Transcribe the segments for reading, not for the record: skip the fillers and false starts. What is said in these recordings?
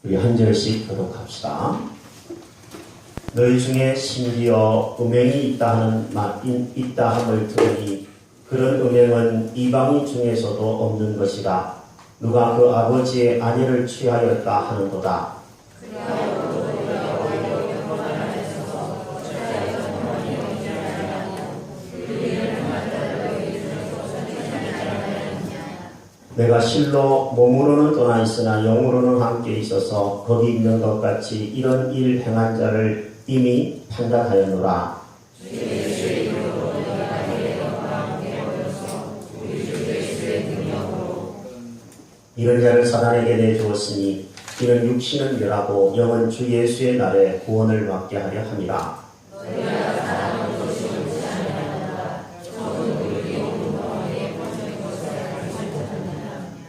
우리 한 절씩 교독합시다. 너희 중에 심지어 음행이 있다 함을 들으니 그런 음행은 이방인 중에서도 없는 것이라. 누가 그 아버지의 아내를 취하였다 하는도다. 내가 실로 몸으로는 떠나 있으나 영으로는 함께 있어서 거기 있는 것 같이 이런 일 행한 자를 이미 판단하였노라. 이런 자를 사단에게 내주었으니 이는 육신은 멸하고 영은 주 예수의 날에 구원을 받게 하려 함이라.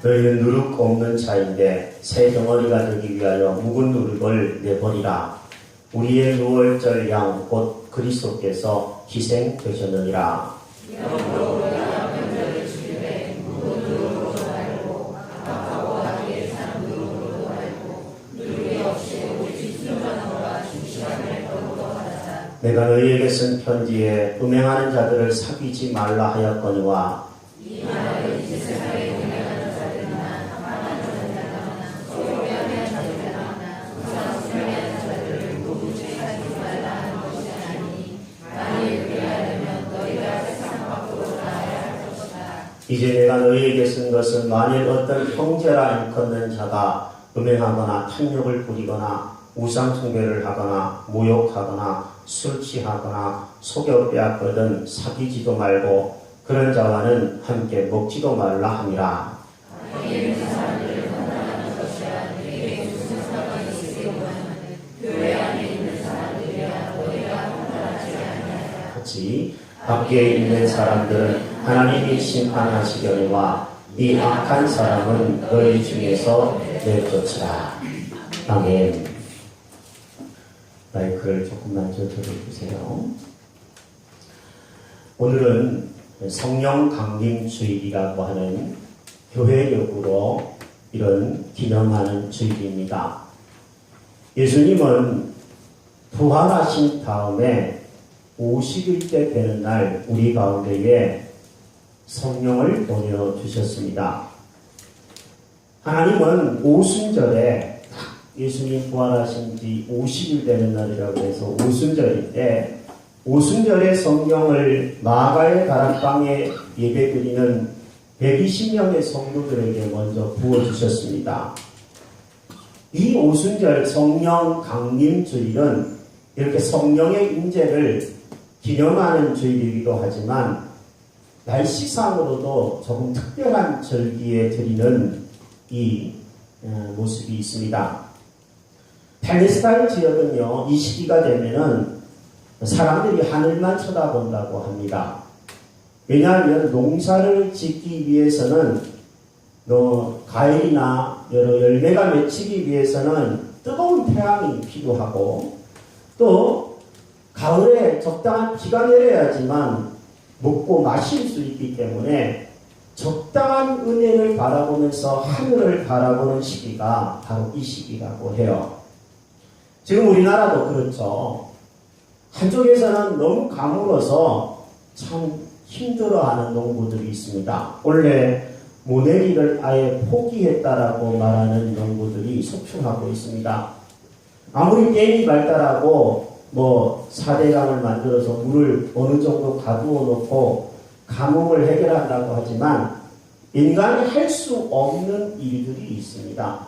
너희는 누룩 없는 자인데 새 덩어리가 되기 위하여 묵은 누룩을 내버리라. 우리의 유월절 양 곧 그리스도께서 희생되셨느니라. 내가 너희에게 쓴 편지에 음행하는 자들을 사귀지 말라 하였거니와 이제 내가 너희에게 쓴 것은 만일 어떤 형제라 일컫는 자가 음행하거나 탐욕을 부리거나 우상 숭배를 하거나 모욕하거나 술 취하거나 속여 빼앗거든 사귀지도 말고 그런 자와는 함께 먹지도 말라 함이라. 같이 밖에 있는 사람들은 하나님이 심판하시려니와 이 악한 사람은 너희 중에서 내쫓으라. 아멘. 마이크를 조금만 더 들어주세요. 오늘은 성령 강림 주일이라고 하는 교회력으로 이런 기념하는 주일입니다. 예수님은 부활하신 다음에 50일 때 되는 날 우리 가운데에 성령을 보내주셨습니다. 하나님은 오순절에 예수님 부활하신 지 50일 되는 날이라고 해서 오순절인데 오순절에 성령을 마가의 다락방에 예배드리는 120명의 성도들에게 먼저 부어주셨습니다. 이 오순절 성령 강림 주일은 이렇게 성령의 임재를 기념하는 주일이기도 하지만 날씨상으로도 조금 특별한 절기에 드리는 이 모습이 있습니다. 팔레스타인 지역은요, 이 시기가 되면은 사람들이 하늘만 쳐다본다고 합니다. 왜냐하면 농사를 짓기 위해서는 과일이나 여러 열매가 맺히기 위해서는 뜨거운 태양이 필요하고 또 가을에 적당한 비가 내려야지만 먹고 마실 수 있기 때문에 적당한 은혜를 바라보면서 하늘을 바라보는 시기가 바로 이 시기라고 해요. 지금 우리나라도 그렇죠. 한쪽에서는 너무 가물어서 참 힘들어하는 농부들이 있습니다. 원래 모내기를 아예 포기했다라고 말하는 농부들이 속출하고 있습니다. 아무리 게임이 발달하고 4대강을 만들어서 물을 어느 정도 가두어 놓고 가뭄을 해결한다고 하지만 인간이 할 수 없는 일들이 있습니다.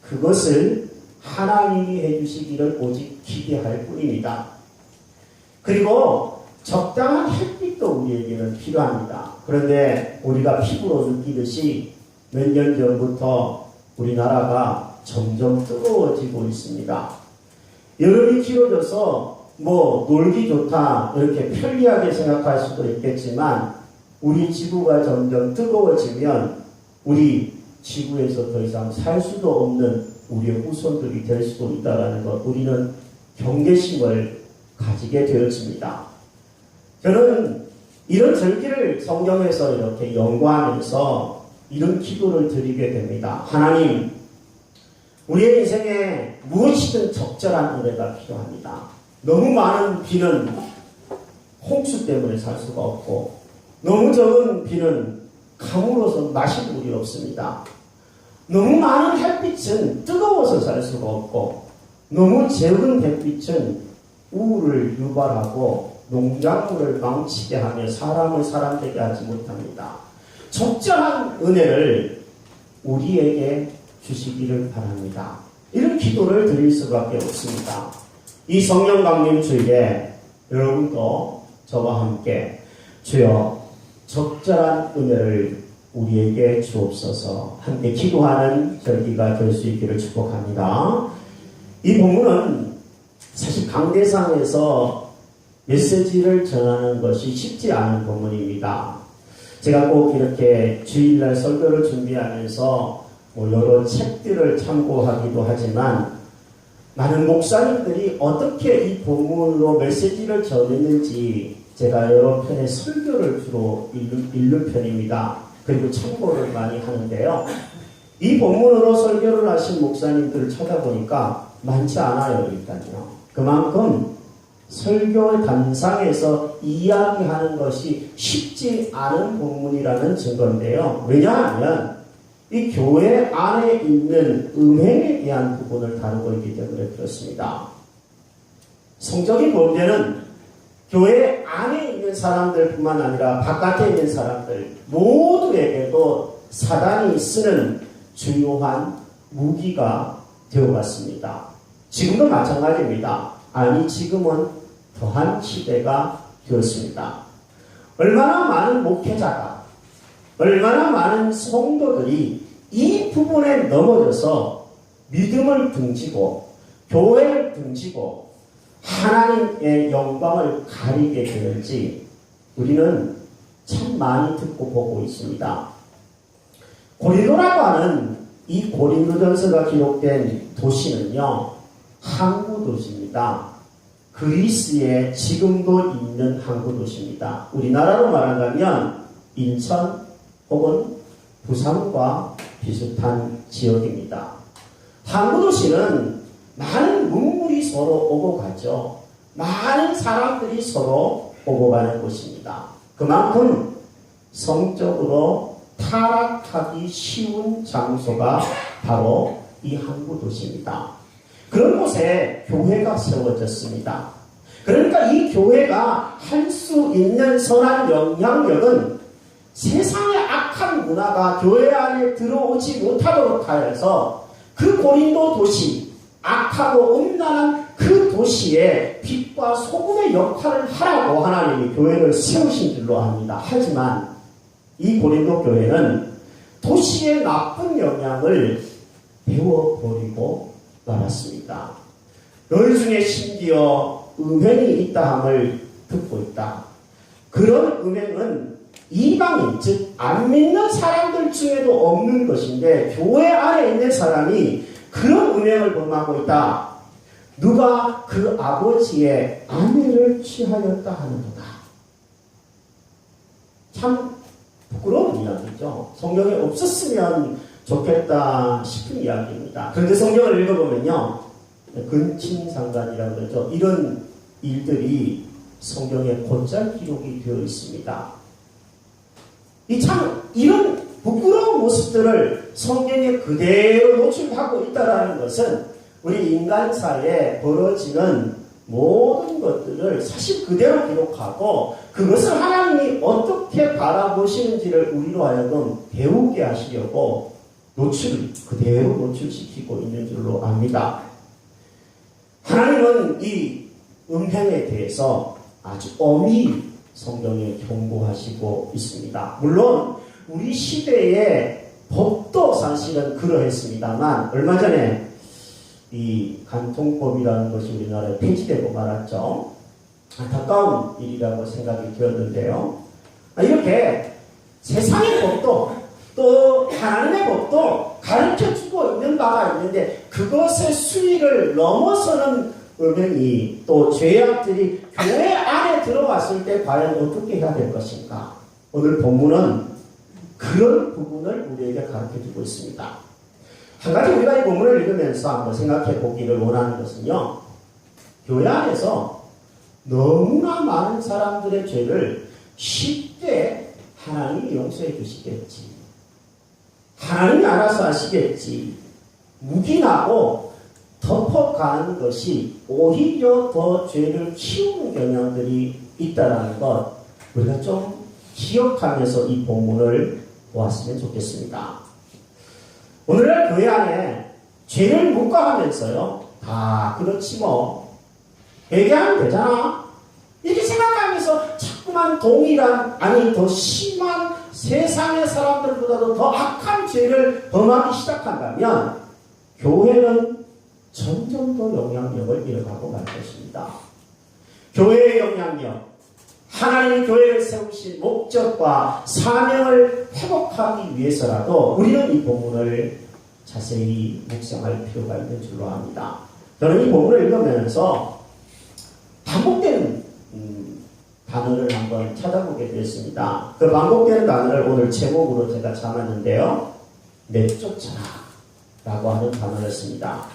그것을 하나님이 해주시기를 오직 기대할 뿐입니다. 그리고 적당한 햇빛도 우리에게는 필요합니다. 그런데 우리가 피부로 느끼듯이 몇 년 전부터 우리나라가 점점 뜨거워지고 있습니다. 여름이 길어져서 놀기 좋다 이렇게 편리하게 생각할 수도 있겠지만 우리 지구가 점점 뜨거워지면 우리 지구에서 더 이상 살 수도 없는 우리의 후손들이 될 수도 있다는 것 우리는 경계심을 가지게 되었습니다. 저는 이런 절기를 성경에서 이렇게 연구하면서 이런 기도를 드리게 됩니다. 하나님, 우리의 인생에 무엇이든 적절한 은혜가 필요합니다. 너무 많은 비는 홍수 때문에 살 수가 없고, 너무 적은 비는 강으로서 마실 물이 없습니다. 너무 많은 햇빛은 뜨거워서 살 수가 없고, 너무 적은 햇빛은 우울을 유발하고 농작물을 망치게 하며 사람을 사람되게 하지 못합니다. 적절한 은혜를 우리에게 주시기를 바랍니다. 이런 기도를 드릴 수밖에 없습니다. 이 성령 강림 주일에 여러분도 저와 함께 주여 적절한 은혜를 우리에게 주옵소서 함께 기도하는 절기가 될 수 있기를 축복합니다. 이 본문은 사실 강대상에서 메시지를 전하는 것이 쉽지 않은 본문입니다. 제가 꼭 이렇게 주일날 설교를 준비하면서 여러 책들을 참고하기도 하지만 많은 목사님들이 어떻게 이 본문으로 메시지를 전했는지 제가 여러 편의 설교를 주로 읽는 편입니다. 그리고 참고를 많이 하는데요. 이 본문으로 설교를 하신 목사님들을 찾아보니까 많지 않아요. 일단요. 그만큼 설교의 단상에서 이야기하는 것이 쉽지 않은 본문이라는 증거인데요. 왜냐하면 이 교회 안에 있는 음행에 대한 부분을 다루고 있기 때문에 그렇습니다. 성적인 문제는 교회 안에 있는 사람들뿐만 아니라 바깥에 있는 사람들 모두에게도 사단이 쓰는 중요한 무기가 되어갔습니다. 지금도 마찬가지입니다. 아니 지금은 더한 시대가 되었습니다. 얼마나 많은 목회자가 얼마나 많은 성도들이 이 부분에 넘어져서 믿음을 등지고 교회를 등지고 하나님의 영광을 가리게 되는지 우리는 참 많이 듣고 보고 있습니다. 고린도라고 하는 이 고린도전서가 기록된 도시는요, 항구 도시입니다. 그리스에 지금도 있는 항구 도시입니다. 우리나라로 말한다면 인천 혹은 부산과 비슷한 지역입니다. 항구 도시는 많은 문물이 서로 오고 가죠. 많은 사람들이 서로 오고 가는 곳입니다. 그만큼 성적으로 타락하기 쉬운 장소가 바로 이 항구 도시입니다. 그런 곳에 교회가 세워졌습니다. 그러니까 이 교회가 할 수 있는 선한 영향력은 세상의 악한 문화가 교회 안에 들어오지 못하도록 하여서 그 고린도 도시, 악하고 음란한 그 도시에 빛과 소금의 역할을 하라고 하나님이 교회를 세우신 줄로 압니다. 하지만 이 고린도 교회는 도시의 나쁜 영향을 배워버리고 말았습니다. 너희 중에 심지어 음행이 있다함을 듣고 있다. 그런 음행은 이방인, 즉 안 믿는 사람들 중에도 없는 것인데 교회 안에 있는 사람이 그런 음행을 범하고 있다. 누가 그 아버지의 아내를 취하였다 하는도다. 참 부끄러운 이야기죠. 성경에 없었으면 좋겠다 싶은 이야기입니다. 그런데 성경을 읽어보면요, 근친상간이라고 그러죠. 이런 일들이 성경에 곧잘 기록이 되어 있습니다. 이런 부끄러운 모습들을 성경에 그대로 노출하고 있다는 것은 우리 인간사에 벌어지는 모든 것들을 사실 그대로 기록하고 그것을 하나님이 어떻게 바라보시는지를 우리로 하여금 배우게 하시려고 그대로 노출시키고 있는 줄로 압니다. 하나님은 이 음행에 대해서 아주 엄히 성경에 경고하시고 있습니다. 물론 우리 시대의 법도 사실은 그러했습니다만 얼마 전에 이 간통법이라는 것이 우리나라에 폐지되고 말았죠. 안타까운 일이라고 생각이 되었는데요. 이렇게 세상의 법도 또 하나님의 법도 가르쳐주고 있는 바가 있는데 그것의 수위를 넘어서는 음행이 또 죄악들이 교회 안에 들어왔을 때 과연 어떻게 해야 될 것인가. 오늘 본문은 그런 부분을 우리에게 가르쳐주고 있습니다. 한 가지 우리가 이 본문을 읽으면서 한번 생각해 보기를 원하는 것은요, 교회 안에서 너무나 많은 사람들의 죄를 쉽게 하나님이 용서해 주시겠지, 하나님이 알아서 하시겠지, 묵인하고 덮어가는 것이 오히려 더 죄를 키우는 경향들이 있다는 것, 우리가 좀 기억하면서 이 본문을 보았으면 좋겠습니다. 오늘날 교회 안에 죄를 묵과하면서요, 그렇지 뭐, 회개하면 되잖아, 이렇게 생각하면서 자꾸만 동일한, 아니 더 심한 세상의 사람들보다도 더 악한 죄를 범하기 시작한다면 교회는 점점 더 영향력을 잃어가고 말 것입니다. 교회의 영향력, 하나님이 교회를 세우신 목적과 사명을 회복하기 위해서라도 우리는 이 본문을 자세히 묵상할 필요가 있는 줄로 압니다. 저는 이 본문을 읽으면서 반복되는 단어를 한번 찾아보게 되었습니다. 그 반복되는 단어를 오늘 제목으로 제가 잡았는데요, 내쫓아라 라고 하는 단어였습니다.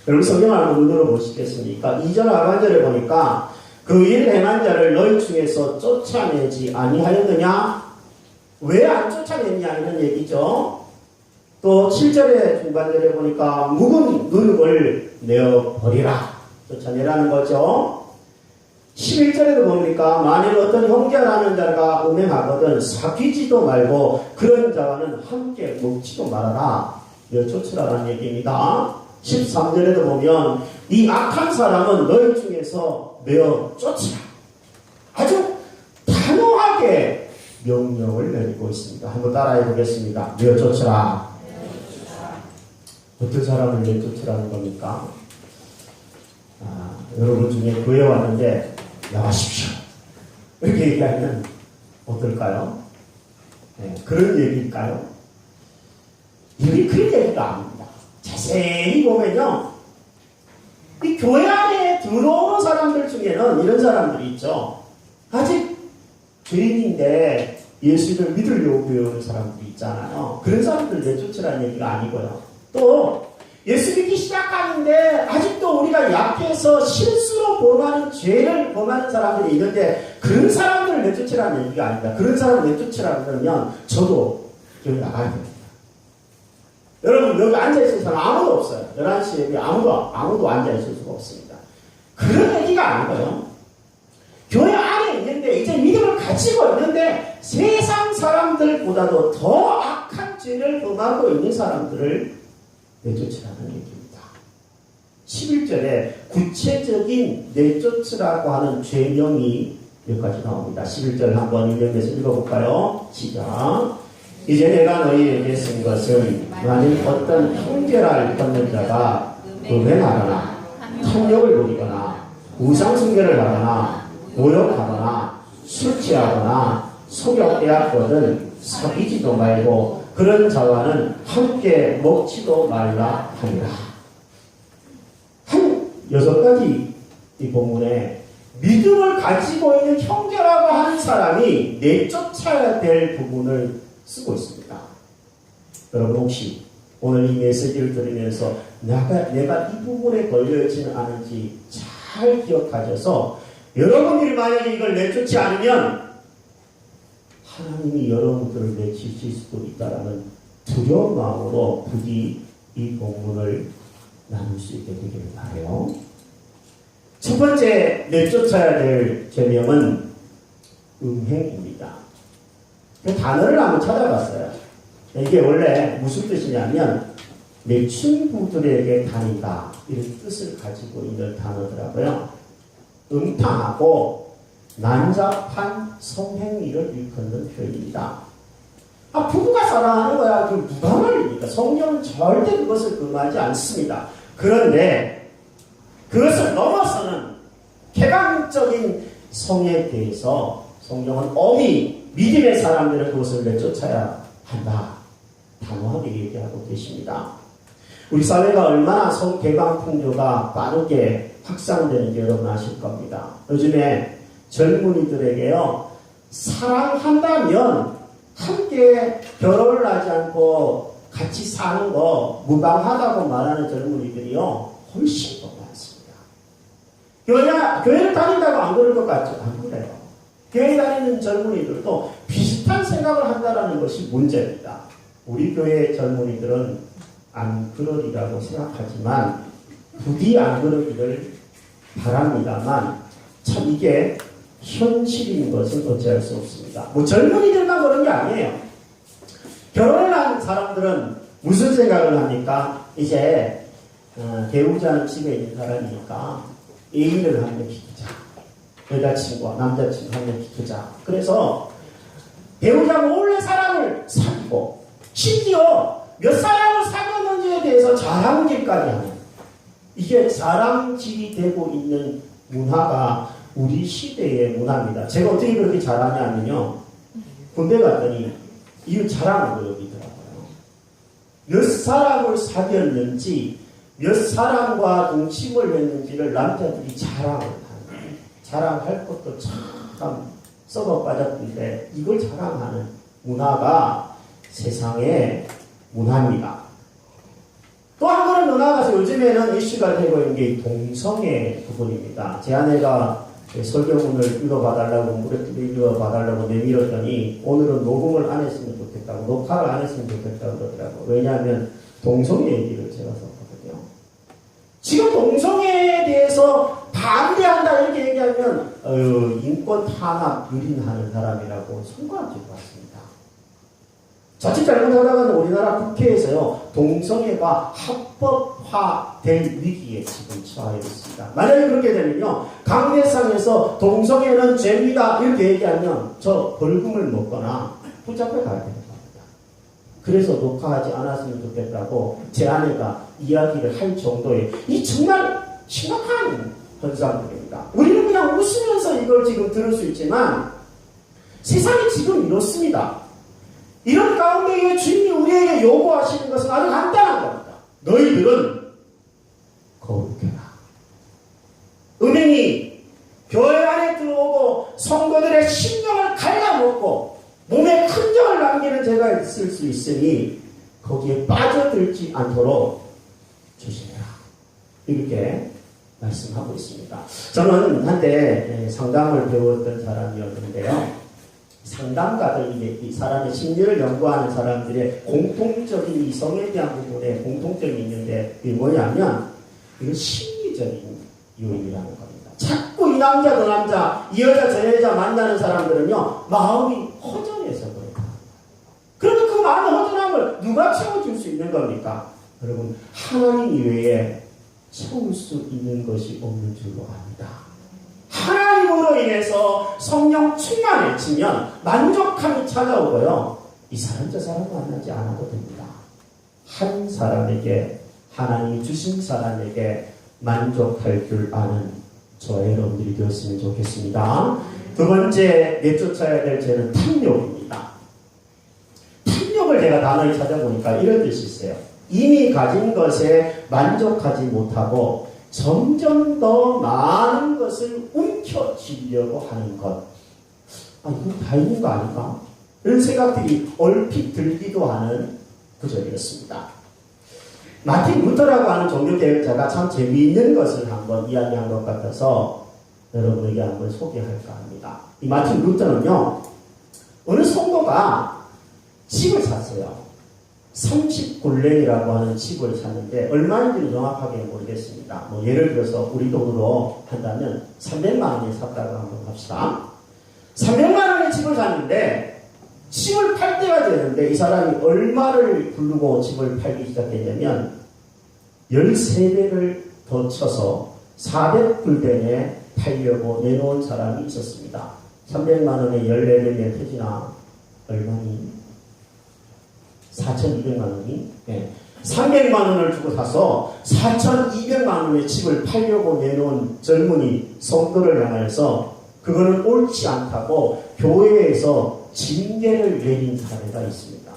여러분 성경을 한번 눈으로 보시겠습니까? 2절 하반절에 보니까 그 일 행한 자를 너희 중에서 쫓아내지 아니하였느냐? 왜 안 쫓아냈냐 이런 얘기죠. 또 7절의 중반절에 보니까 묵은 누룩을 내어버리라, 쫓아내라는 거죠. 11절에도 보니까 만일 어떤 형제라는 자가 음행하거든 사귀지도 말고 그런 자와는 함께 먹지도 말아라, 내쫓으라는 얘기입니다. 13절에도 보면 이 악한 사람은 너희 중에서 내어 쫓으라, 아주 단호하게 명령을 내리고 있습니다. 한번 따라해 보겠습니다. 내어 쫓으라. 어떤 사람을 내쫓으라는 겁니까? 여러분 중에 교회 왔는데 나가십시오 이렇게 얘기하면 어떨까요? 네, 그런 얘기일까요? 여기 그런 얘기가 아닙니다. 자세히 보면요, 이 교회 안에 들어오는 사람들 중에는 이런 사람들이 있죠. 아직 죄인인데 예수를 믿으려고 배우는 사람들이 있잖아요. 그런 사람들 내쫓으라는 얘기가 아니고요. 또 예수 믿기 시작하는데 아직도 우리가 약해서 실수로 범하는 죄를 범하는 사람들이 있는데 그런 사람들을 내쫓으라는 얘기가 아닙니다. 그런 사람을 내쫓으라 그러면 저도 여기 나가야 됩니다. 여러분 여기 앉아있을 사람 아무도 없어요. 11시에 아무도 앉아있을 수가 없습니다. 그런 얘기가 아니고요, 교회 안에 있는데 이제 믿음을 가지고 있는데 세상 사람들보다도 더 악한 죄를 범하고 있는 사람들을 내쫓으라는 얘기입니다. 11절에 구체적인 내쫓으라고 하는 죄명이 몇 가지 나옵니다. 11절 한번 읽으면서 읽어볼까요? 시작. 이제 내가 너희에게 쓴 것은 만일 어떤 형제라 일컫는 자가 음행하거나 탐욕을 부리거나 우상숭배를 하거나 모욕하거나 술 취하거나 속욕되었거든 사귀지도 말고 그런 자와는 함께 먹지도 말라 하니라. 한 6가지 이 본문에 믿음을 가지고 있는 형제라고 하는 사람이 내쫓아야 될 부분을 쓰고 있습니다. 여러분 혹시 오늘 이 메시지를 들으면서 내가 이 부분에 걸려있지는 않은지 잘 기억하셔서 여러분들이 만약에 이걸 내쫓지 않으면 하나님이 여러분들을 내치실 수도 있다라는 두려운 마음으로 부디 이 본문을 나눌 수 있게 되기를 바라요. 첫 번째 내쫓아야 될 죄명은 음행입니다. 그 단어를 한번 찾아봤어요. 이게 원래 무슨 뜻이냐면 내 친구들에게 다니다 이런 뜻을 가지고 있는 단어더라고요. 음탕하고 난잡한 성행위를 일컫는 표현입니다. 부부가 사랑하는 거야. 그 누가 말입니까? 성경은 절대 그것을 금하지 않습니다. 그런데 그것을 넘어서는 개방적인 성에 대해서 성경은 엄히 믿음의 사람들은 그것을 내쫓아야 한다, 단호하게 얘기하고 계십니다. 우리 사회가 얼마나 성개방 풍조가 빠르게 확산되는지 여러분 아실 겁니다. 요즘에 사랑한다면 함께 결혼을 하지 않고 같이 사는 거 무방하다고 말하는 젊은이들이요 훨씬 더 많습니다. 교회를 다닌다고 안 그럴 것 같죠? 안 그래요. 교회 다니는 젊은이들도 비슷한 생각을 한다는 것이 문제입니다. 우리 교회 젊은이들은 안 그러리라고 생각하지만 부디 안 그러기를 바랍니다만 참 이게 현실인 것은 어찌할 수 없습니다. 뭐 젊은이들만 그런 게 아니에요. 결혼을 한 사람들은 무슨 생각을 합니까? 이제 배우자는 집에 있는 사람이니까 애인을 한 명 기두자. 여자친구와 남자친구 한 명 기두자. 그래서 배우자 몰래 사람을 사귀고 심지어 몇 사람을 사귀었는지에 대해서 자랑질까지 하는 이게 자랑질이 되고 있는 문화가 우리 시대의 문화입니다. 제가 어떻게 그렇게 잘하냐면요. 군대 갔더니 이거 자랑을 보여주더라고요. 몇 사람을 사귀었는지 몇 사람과 동침을 했는지를 남자들이 자랑을 하는 거예요. 자랑할 것도 참 썩어 빠졌는데 이걸 자랑하는 문화가 세상의 문화입니다. 또 한 번은 더 나아가서 요즘에는 이슈가 되고 있는 게 동성애 부분입니다. 제 아내가 설교문을 읽어봐달라고 무릎을 읽어봐달라고 내밀었더니 오늘은 녹음을 안 했으면 좋겠다고 녹화를 안 했으면 좋겠다고 그러더라고요. 왜냐하면 동성애 얘기를 제가 썼거든요. 지금 동성애에 대해서 반대한다 이렇게 얘기하면 인권 탄압 유린하는 사람이라고 손가락질 받습니다. 자칫 잘못하다가는 우리나라 국회에서요 동성애가 합법화될 위기에 지금 처해 있습니다. 만약에 그렇게 되면요 강대상에서 동성애는 죄입니다 이렇게 얘기하면 저 벌금을 먹거나 붙잡혀 가야 되는 겁니다. 그래서 녹화하지 않았으면 좋겠다고 제 아내가 이야기를 할 정도의 이 정말 심각한 현상들입니다. 우리는 그냥 웃으면서 이걸 지금 들을 수 있지만 세상이 지금 이렇습니다. 이런 가운데에 주님이 우리에게 요구하시는 것은 아주 간단한 겁니다. 너희들은 거룩해라. 은행이 교회 안에 들어오고 성도들의 심령을 갉아먹고 몸에 흔적을 남기는 죄가 있을 수 있으니 거기에 빠져들지 않도록 조심해라. 이렇게 말씀하고 있습니다. 저는 한때 상담을 배웠던 사람이었는데요. 상담가들, 이 사람의 심리를 연구하는 사람들의 공통적인 이성에 대한 부분에 공통점이 있는데 이게 뭐냐면 이건 심리적인 요인이라는 겁니다. 자꾸 이 남자 저 남자, 이 여자 저 여자 만나는 사람들은요 마음이 허전해서 그래요. 그런데 그 많은 허전함을 누가 채워줄 수 있는 겁니까? 여러분 하나님 이외에 채울 수 있는 것이 없는 줄로 압니다. 하나님으로 인해서 성령 충만해지면 만족함이 찾아오고요. 이 사람 저 사람 만나지 않아도 됩니다. 한 사람에게 하나님이 주신 사람에게 만족할 줄 아는 저와 여러분들이 되었으면 좋겠습니다. 두 번째 내쫓아야 될 죄는 탐욕입니다. 탐욕을 제가 단어를 찾아보니까 이런 뜻이 있어요. 이미 가진 것에 만족하지 못하고 점점 더 많은 것을 움켜쥐려고 하는 것. 이건 다 있는 거 아닌가? 이런 생각들이 얼핏 들기도 하는 구절이었습니다. 마틴 루터라고 하는 종교개혁자가 참 재미있는 것을 한번 이야기한 것 같아서 여러분에게 한번 소개할까 합니다. 이 마틴 루터는요, 어느 성도가 집을 샀어요. 30굴랭이라고 하는 집을 샀는데 얼마인지는 정확하게 모르겠습니다. 예를 들어서 우리 돈으로 한다면 300만 원에 샀다고 한번 합시다. 300만 원의 집을 샀는데 집을 팔 때가 되는데 이 사람이 얼마를 부르고 집을 팔기 시작했냐면 13배를 더 쳐서 400불den에 팔려고 내놓은 사람이 있었습니다. 300만 원에 14배면 태진아 얼마니? 4,200만 원이? 네. 300만 원을 주고 사서 4,200만 원의 집을 팔려고 내놓은 젊은이 성도를 향해서 그거는 옳지 않다고 교회에서 징계를 내린 사례가 있습니다.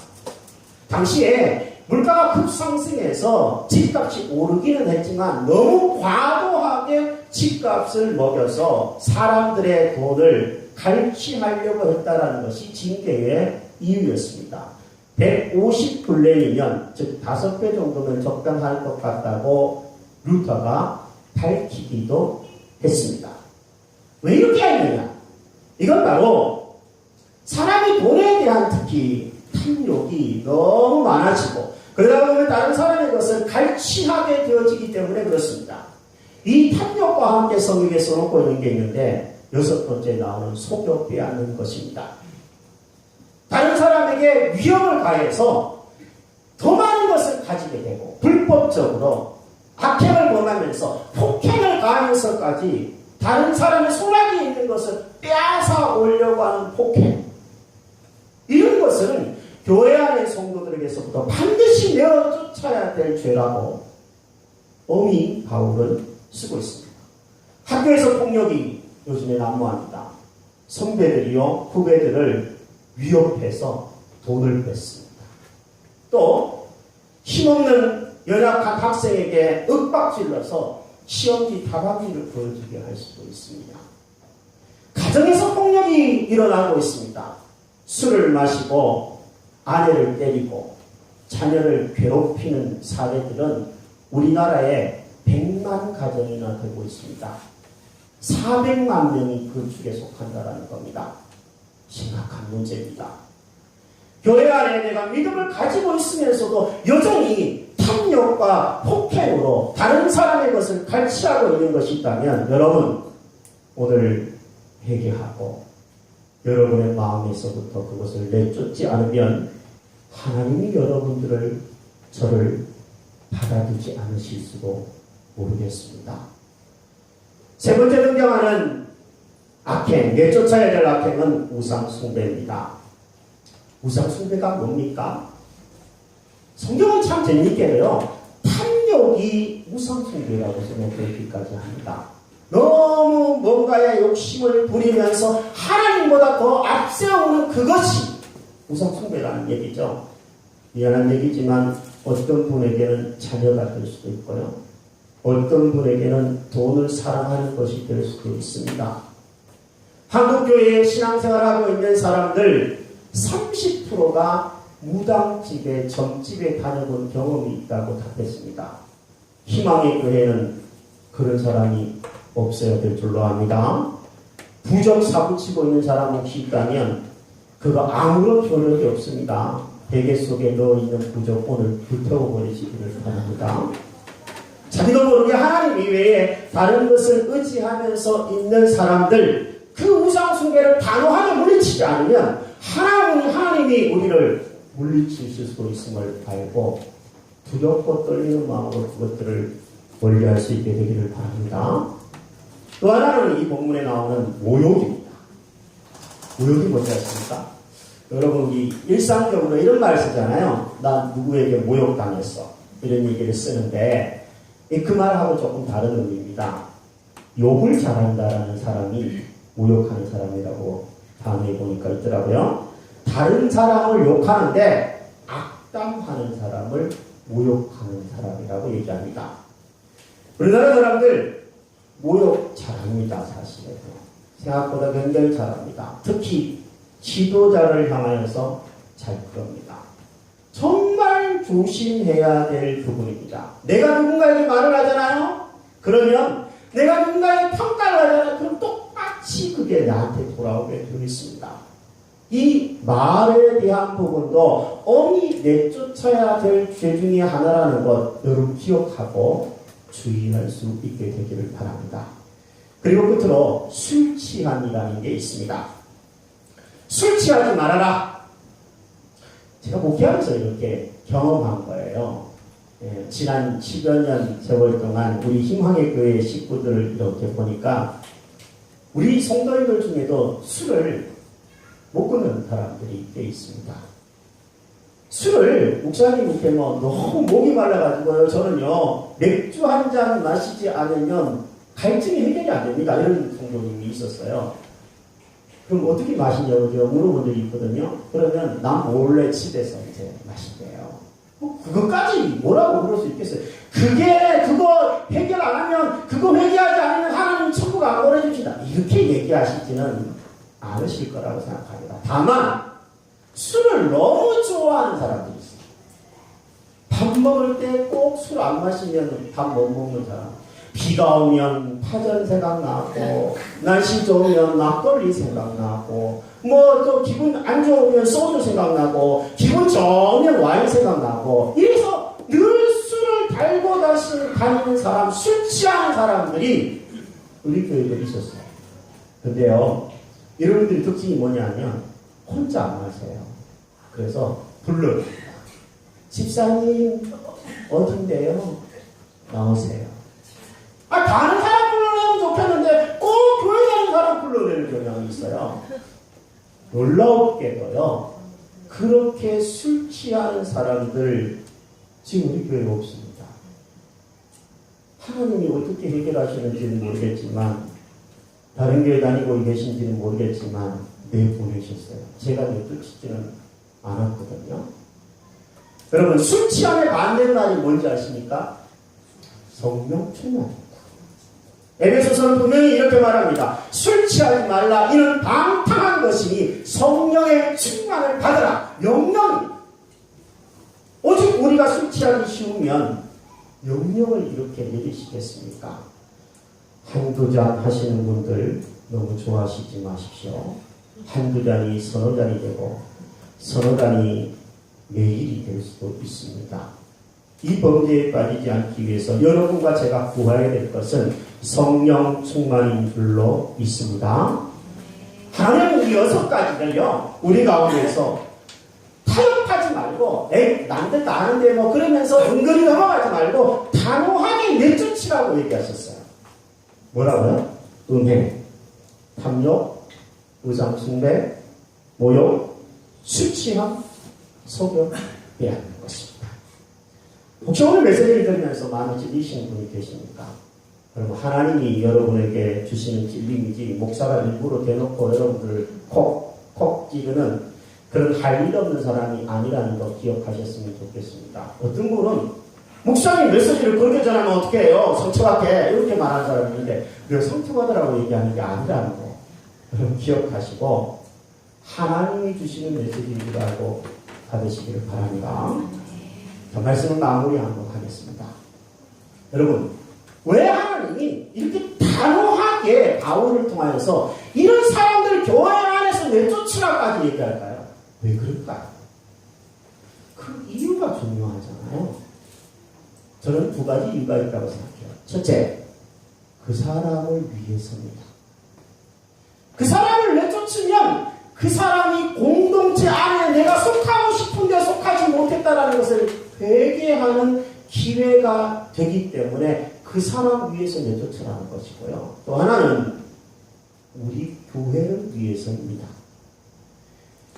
당시에 물가가 급상승해서 집값이 오르기는 했지만 너무 과도하게 집값을 먹여서 사람들의 돈을 갈취하려고 했다는 것이 징계의 이유였습니다. 150불레이면 즉 5배 정도면 적당할 것 같다고 루터가 밝히기도 했습니다. 왜 이렇게 했느냐? 이건 바로 사람이 돈에 대한 특히 탐욕이 너무 많아지고 그러다 보면 다른 사람의 것을 갈취하게 되어지기 때문에 그렇습니다. 이 탐욕과 함께 성경에 써놓고 있는 게 있는데 6번째 나오는 속여 빼앗는 것입니다. 다른 사람에게 위협을 가해서 더 많은 것을 가지게 되고 불법적으로 악행을 범하면서 폭행을 가하면서까지 다른 사람의 소락이 있는 것을 빼앗아 오려고 하는 폭행, 이런 것은 교회 안의 성도들에게서부터 반드시 내어 쫓아야 될 죄라고 엄히 바울은 쓰고 있습니다. 학교에서 폭력이 요즘에 난무합니다. 선배들이요 후배들을 위협해서 돈을 뺐습니다. 또 힘없는 연약한 학생에게 윽박질러서 시험지 다방기를 보여주게 할 수도 있습니다. 가정에서 폭력이 일어나고 있습니다. 술을 마시고 아내를 때리고 자녀를 괴롭히는 사례들은 우리나라에 100만 가정이나 되고 있습니다. 400만 명이 그 축에 속한다는 겁니다. 심각한 문제입니다. 교회 안에 내가 믿음을 가지고 있으면서도 여전히 탐욕과 폭행으로 다른 사람의 것을 갈취하고 있는 것이 있다면 여러분 오늘 회개하고 여러분의 마음에서부터 그것을 내쫓지 않으면 하나님이 여러분들을 저를 받아주지 않으실지도 모르겠습니다. 세 번째 등장하는 악행, 내쫓아야 될 악행은 우상숭배입니다. 우상숭배가 뭡니까? 성경은 참 재미있게요. 탐욕이 우상숭배라고 생각되기까지 합니다. 너무 뭔가에 욕심을 부리면서 하나님보다 더 앞세우는 그것이 우상숭배라는 얘기죠. 미안한 얘기지만 어떤 분에게는 자녀가 될 수도 있고요. 어떤 분에게는 돈을 사랑하는 것이 될 수도 있습니다. 한국교회에 신앙생활하고 있는 사람들 30%가 무당집에 점집에 다녀본 경험이 있다고 답했습니다. 희망의 교회는 그런 사람이 없어야 될 줄로 압니다. 부적 사고치고 있는 사람 혹시 있다면 그거 아무런 효력이 없습니다. 베개 속에 넣어있는 부적 오늘 불태워버리시기를 바랍니다. 자기도 모르게 하나님 이외에 다른 것을 의지하면서 있는 사람들 그 우상숭배를 단호하게 물리치지 않으면 하나님이 우리를 물리치실 수도 있음을 알고 두렵고 떨리는 마음으로 그것들을 멀리할 수 있게 되기를 바랍니다. 또 하나는 이 본문에 나오는 모욕입니다. 모욕이 뭔지 아십니까? 여러분 우리 일상적으로 이런 말 쓰잖아요. 나 누구에게 모욕당했어. 이런 얘기를 쓰는데 그 말하고 조금 다른 의미입니다. 욕을 잘한다라는 사람이 모욕하는 사람이라고 다음에 보니까 있더라고요. 다른 사람을 욕하는데 악담하는 사람을 모욕하는 사람이라고 얘기합니다. 우리나라 사람들 모욕 잘합니다. 사실은 생각보다 굉장히 잘합니다. 특히 지도자를 향하여서 잘 그럽니다. 정말 조심해야 될 부분입니다. 내가 누군가에게 말을 하잖아요. 그러면 내가 누군가에게 평가를 하잖아요. 그럼 똑같이 그게 나한테 돌아오게 되어 있습니다. 이 말에 대한 부분도 엄히 내쫓아야 될 죄 중에 하나라는 것 여러분 기억하고 주의할 수 있게 되기를 바랍니다. 그리고 끝으로 술 취함이라는 게 있습니다. 술 취하지 말아라. 제가 목회하면서 이렇게 경험한 거예요. 지난 10여 년 세월 동안 우리 희망의 교회 식구들을 이렇게 보니까 우리 성도님들 중에도 술을 못 끊는 사람들이 꽤 있습니다. 술을 목사님 이렇게 너무 목이 말라가지고요. 저는요 맥주 한 잔 마시지 않으면 갈증이 해결이 안 됩니다. 이런 성도님이 있었어요. 그럼 어떻게 마시냐고 제가 물어본 적이 있거든요. 그러면 난 몰래 집에서 이제 마신대요. 그것까지 뭐라고 그럴 수 있겠어요? 그거 해결 안 하면 그거 회개하지 않으면 하나님 천국 안 보내줍니다. 이렇게 얘기하시지는 않으실 거라고 생각합니다. 다만 술을 너무 좋아하는 사람들이 있어요. 밥 먹을 때 꼭 술 안 마시면 밥 못 먹는 사람. 비가 오면 파전 생각나고, 날씨 좋으면 막걸리 생각나고, 뭐 또 기분 안 좋으면 소주 생각나고, 기분 좋으면 와인 생각나고, 이래서 늘 술을 달고 다니는 사람, 술 취하는 사람들이 우리 교회에 있었어요. 근데요, 여러분들이 특징이 뭐냐면 혼자 안 마세요. 그래서 불러줍니다. 집사님 어딘데요? 나오세요. 다른 사람 불러내면 좋겠는데 꼭 교회 다니는 사람 불러내는 경향이 있어요. 놀랍게도요, 그렇게 술 취하는 사람들 지금 우리 교회에 없습니다. 하나님이 어떻게 해결하시는지는 모르겠지만, 다른 교회 다니고 계신지는 모르겠지만 내보내셨어요. 제가 내쫓지는 않았거든요. 여러분, 술 취함에 반대의 말이 뭔지 아십니까? 성령 충만입니다. 에베소서는 분명히 이렇게 말합니다. 술 취하지 말라. 이는 방탕한 것이니 성령의 충만을 받으라. 명령입니다. 오직 우리가 술 취하기 쉬우면 명령을 이렇게 내리시겠습니까? 한두 잔 하시는 분들 너무 좋아하시지 마십시오. 한두 잔이 서너 잔이 되고 서너 잔이 매일이 될 수도 있습니다. 이 범죄에 빠지지 않기 위해서 여러분과 제가 구해야 될 것은 성령 충만인 줄로 있습니다. 하나님은 이 6가지를요, 우리 가운데서 타협하지 말고, 남들 다 아는데 뭐 그러면서 은근히 넘어가지 말고 단호하게 내쫓으라고 얘기하셨어요. 뭐라고요? 음행, 탐욕, 우상숭배, 모욕, 술 취함, 소변, 빼앗는 것입니다. 혹시 오늘 메시지를 들으면서 마음이 찔리시는 분이 계십니까? 여러분, 하나님이 여러분에게 주시는 찔림이지 목사가 일부러 대놓고 여러분들을 콕 찌르는 그런 할 일 없는 사람이 아니라는 거 기억하셨으면 좋겠습니다. 어떤 분은 목사님 메시지를 그렇게 전하면 어떻게 해요? 상처받게 이렇게 말하는 사람이 있는데 왜 상처받으라고 얘기하는 게 아니라는 거 여러분 기억하시고 하나님이 주시는 메시지이기도 알고 받으시기를 바랍니다. 자, 말씀은 마무리하도록 하겠습니다. 여러분, 왜 하나님이 이렇게 단호하게 바울을 통하여서 이런 사람들 교회 안에서 내쫓으라까지 얘기할까요? 왜 그럴까요? 그 이유가 중요하잖아요. 저는 2가지 이유가 있다고 생각해요. 첫째, 그 사람을 위해서입니다. 그 사람을 내쫓으면 그 사람이 공동체 안에 내가 속하고 싶은데 속하지 못했다라는 것을 회개하는 기회가 되기 때문에 그 사람 위해서 내쫓으라는 것이고요. 또 하나는 우리 교회를 위해서입니다.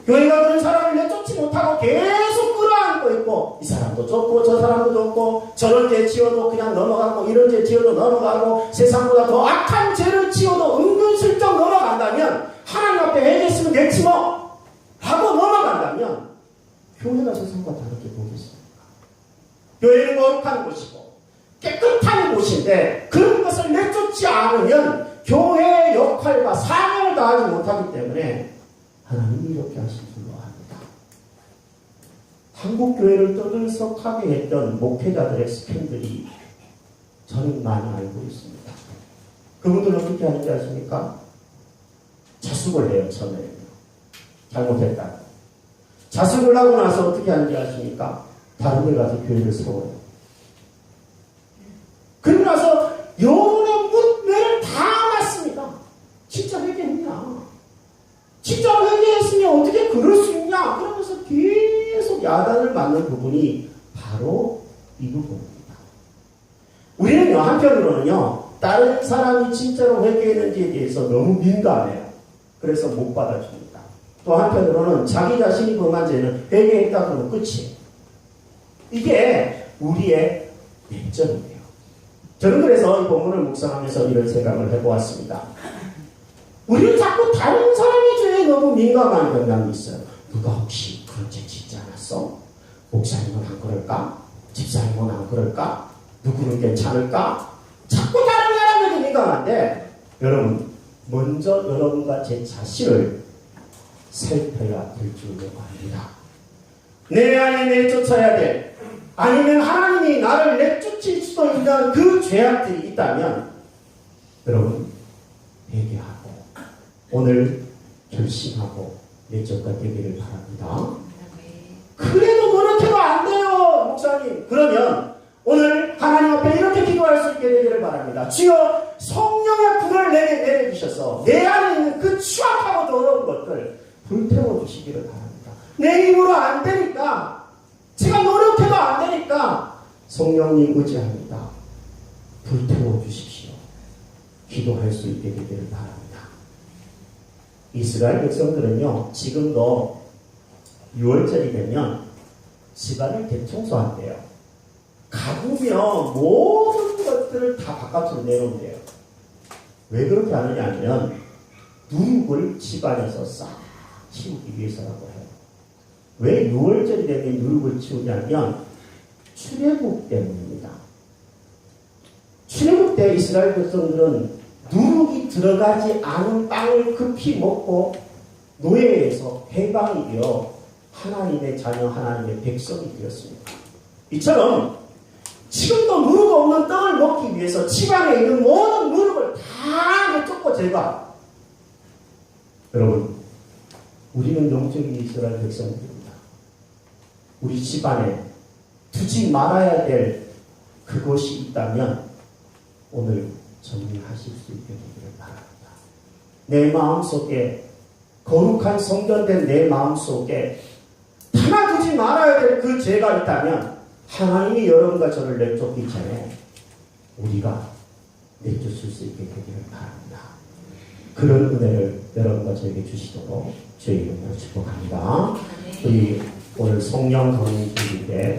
교회가 그런 사람을 내쫓지 못하고 계속 끌어안고 있고 이 사람도 좋고 저 사람도 좋고 저런 죄 지어도 그냥 넘어가고 이런 죄 지어도 넘어가고 세상보다 더 악한 죄를 지어도 은근슬쩍 넘어간다면 하나님 앞에 해줬으면 됐지 뭐 하고 넘어간다면 교회가 세상과 다르게 보겠습니까? 교회는 거룩한 곳이고 깨끗한 곳인데 그런 것을 내쫓지 않으면 교회의 역할과 사명을 다하지 못하기 때문에 하나님이 이렇게 하신 줄로 압니다. 한국 교회를 떠들썩하게 했던 목회자들의 스캔들이 저는 많이 알고 있습니다. 그분들은 어떻게 하는지 아십니까? 자숙을 해요. 처음에는요. 잘못했다. 자숙을 하고 나서 어떻게 하는지 아십니까? 다른 데 가서 교회를 세워요. 그러고 나서 여론의 묻매를 다 맞습니다. 진짜 회개했냐? 진짜 회개했으면 어떻게 그럴 수 있냐? 그러면서 계속 야단을 맞는 부분이 바로 이 부분입니다. 우리는요, 한편으로는요, 다른 사람이 진짜로 회개했는지에 대해서 너무 민감해요. 그래서 못 받아줍니다. 또 한편으로는 자기 자신이 범한 죄는 회개했다 그러면 끝이에요. 이게 우리의 맹점이에요. 저는 그래서 이 본문을 묵상하면서 이런 생각을 해보았습니다. 우리는 자꾸 다른 사람의 죄에 너무 민감한 경향이 있어요. 누가 혹시 그런 죄 짓지 않았어? 목사님은 안 그럴까? 집사님은 안 그럴까? 누구는 괜찮을까? 자꾸 다른 사람에게 민감한데 여러분, 먼저 여러분과 제 자신을 살펴야 될 줄로 압니다. 내 안에 내쫓아야 될, 아니면 하나님이 나를 내쫓을 수도 있는 그 죄악들이 있다면 여러분 회개하고 오늘 결심하고 내쫓가 되기를 바랍니다. 그래도 노력해도 안 돼요, 목사님. 그러면 오늘 하나님 앞에 이렇게 기도할 수 있게 되기를 바랍니다. 주여, 성령의 불을 내게 내려주셔서 내 안에 있는 그 추악하고 더러운 것들 불태워 주시기를 바랍니다. 내 힘으로 안 되니까, 제가 노력해도 안 되니까 성령님 의지합니다. 불태워 주십시오. 기도할 수 있게 되기를 바랍니다. 이스라엘 백성들은요, 지금도 6월절이 되면 집안을 대청소한대요. 가구며 모든 것들을 다 바깥으로 내놓는데요. 왜 그렇게 하느냐 하면 누룩을 집안에서 싹 치우기 위해서라고 해요. 왜 6월절이 되면 누룩을 치우냐면 출애굽 때문입니다. 출애굽 때 이스라엘 백성들은 누룩이 들어가지 않은 빵을 급히 먹고 노예에서 해방이 되어 하나님의 자녀, 하나님의 백성이 되었습니다. 이처럼 지금도 누룩 없는 떡을 먹기 위해서 집안에 있는 모든 누룩을 다 내쫓고 제가, 여러분, 우리는 영적인 이스라엘 백성들입니다. 우리 집안에 두지 말아야 될 그것이 있다면 오늘 정리하실 수 있게 되기를 바랍니다. 내 마음속에, 거룩한 성전된 내 마음속에 하나 두지 말아야 될 그 죄가 있다면 하나님이 여러분과 저를 내쫓기 전에 우리가 내쫓을 수 있게 되기를 바랍니다. 그런 은혜를 여러분과 저에게 주시도록 주의 이름으로 축복합니다. 우리 오늘 성령 강림 주일 때